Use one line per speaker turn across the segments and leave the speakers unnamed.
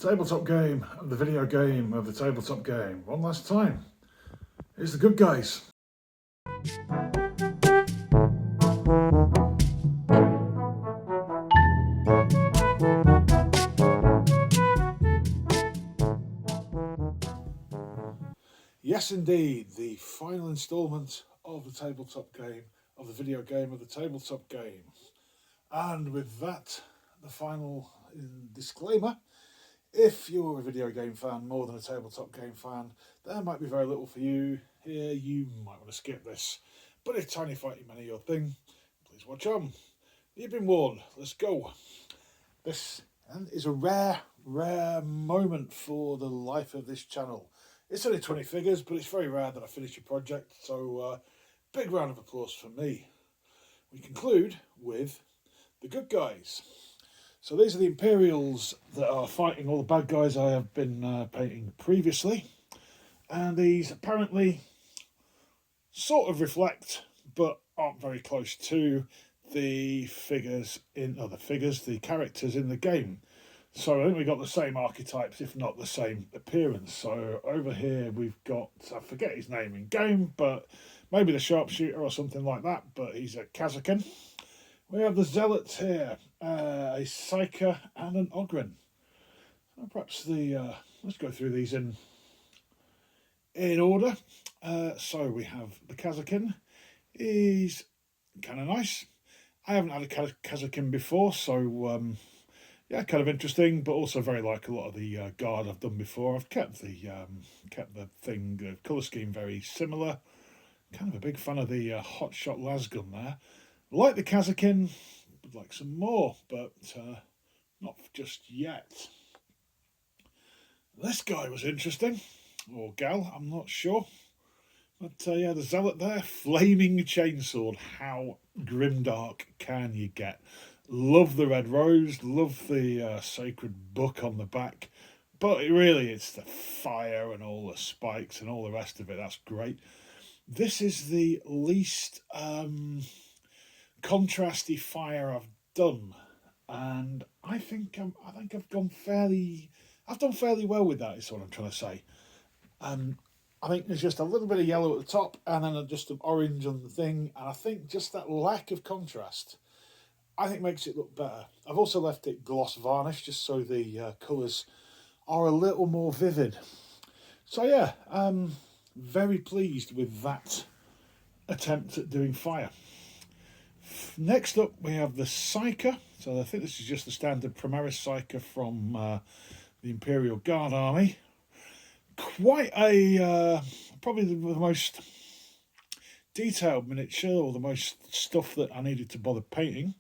Tabletop game of the video game of the tabletop game. One last time. Here's the good guys. Yes, indeed, the final instalment of the tabletop game of the video game of the tabletop game. And with that, the final disclaimer. If you're a video game fan more than a tabletop game fan, there might be very little for you here. You might want to skip this. But if Tiny Fighting Men are your thing, please watch on. You've been warned. Let's go. This is a rare moment for the life of this channel. It's only 20 figures, but it's very rare that I finish a project. So big round of applause for me. We conclude with the good guys. So these are the Imperials that are fighting all the bad guys I have been painting previously. And these apparently sort of reflect, but aren't very close to the the characters in the game. So I think we've got the same archetypes, if not the same appearance. So over here we've got, I forget his name in game, but maybe the sharpshooter or something like that, but he's a Kazakin. We have the Zealots here, a Psyker and an Ogryn. So perhaps let's go through these in order. So we have the Kazakin. He's kind of nice. I haven't had a Kazakin before, so yeah, kind of interesting, but also very like a lot of the guard I've done before. I've kept the colour scheme very similar. Kind of a big fan of the Hotshot Lasgun there. Like the Kazakin, would like some more, but not just yet. This guy was interesting, or gal, I'm not sure. But yeah, the Zealot there, flaming chainsword. How grimdark can you get? Love the red rose, love the sacred book on the back, but it's the fire and all the spikes and all the rest of it. That's great. This is the least contrasty fire I've done, and I think I've done fairly well with that. Is what I'm trying to say. I think there's just a little bit of yellow at the top, and then just an orange on the thing, and I think just that lack of contrast, I think, makes it look better. I've also left it gloss varnish just so the colours are a little more vivid. So yeah, very pleased with that attempt at doing fire. Next up, we have the Psyker. So I think this is just the standard Primaris Psyker from the Imperial Guard Army. Quite a probably the most detailed miniature, or the most stuff that I needed to bother painting.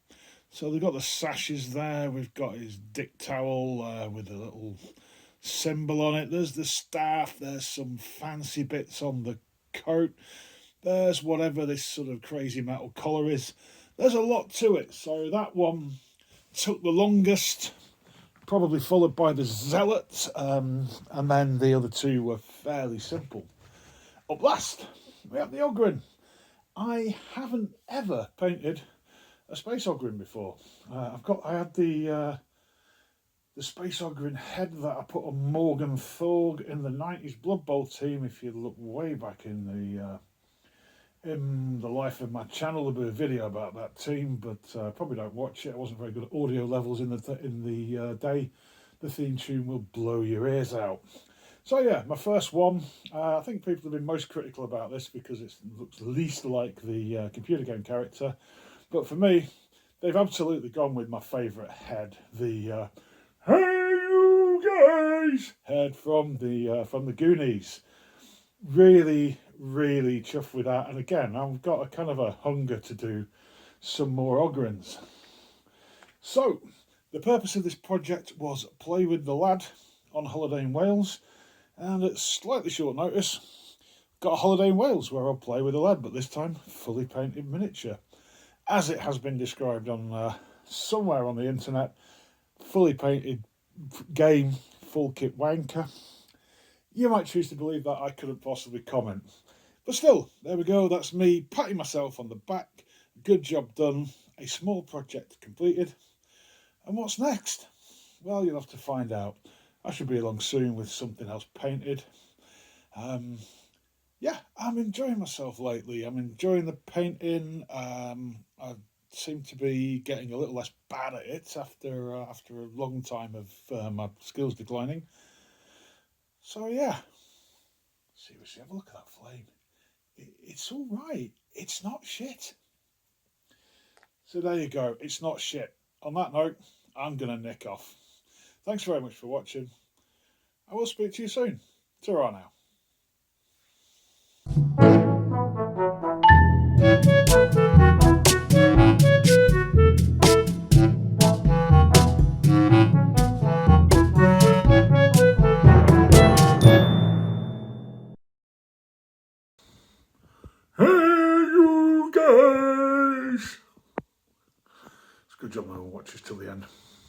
So they've got the sashes there. We've got his dick towel with a little symbol on it. There's the staff. There's some fancy bits on the coat. There's whatever this sort of crazy metal collar is. There's a lot to it. So that one took the longest, probably followed by the Zealot, and then the other two were fairly simple. Up last, we have the Ogryn. I haven't ever painted a Space Ogryn before. I had the Space Ogryn head that I put on Morgan Thorg in the 90s Blood Bowl team. If you look way back in the life of my channel, there'll be a video about that team, but probably don't watch it. I wasn't very good at audio levels in the day. The theme tune will blow your ears out. So yeah, my first one. I think people have been most critical about this because it looks least like the computer game character. But for me, they've absolutely gone with my favourite head, the "Hey you guys" head from the Goonies. Really chuffed with that. And again, I've got a kind of a hunger to do some more Ogryns. So the purpose of this project was play with the lad on holiday in Wales, and at slightly short notice, got a holiday in Wales where I'll play with the lad, but this time fully painted miniature. As it has been described on somewhere on the internet, fully painted game, full kit wanker. You might choose to believe that, I couldn't possibly comment. But still, there we go, that's me patting myself on the back. Good job done, a small project completed. And what's next? Well, you'll have to find out. I should be along soon with something else painted. Um, yeah, I'm enjoying myself lately. I'm enjoying the painting. I seem to be getting a little less bad at it after a long time of my skills declining. So yeah, seriously, have a look at that flame. It's all right. It's not shit. So there you go. It's not shit. On that note, I'm gonna nick off. Thanks very much for watching. I will speak to you soon. Ta-ra now. Hey, you guys! It's a good job no one watches till the end.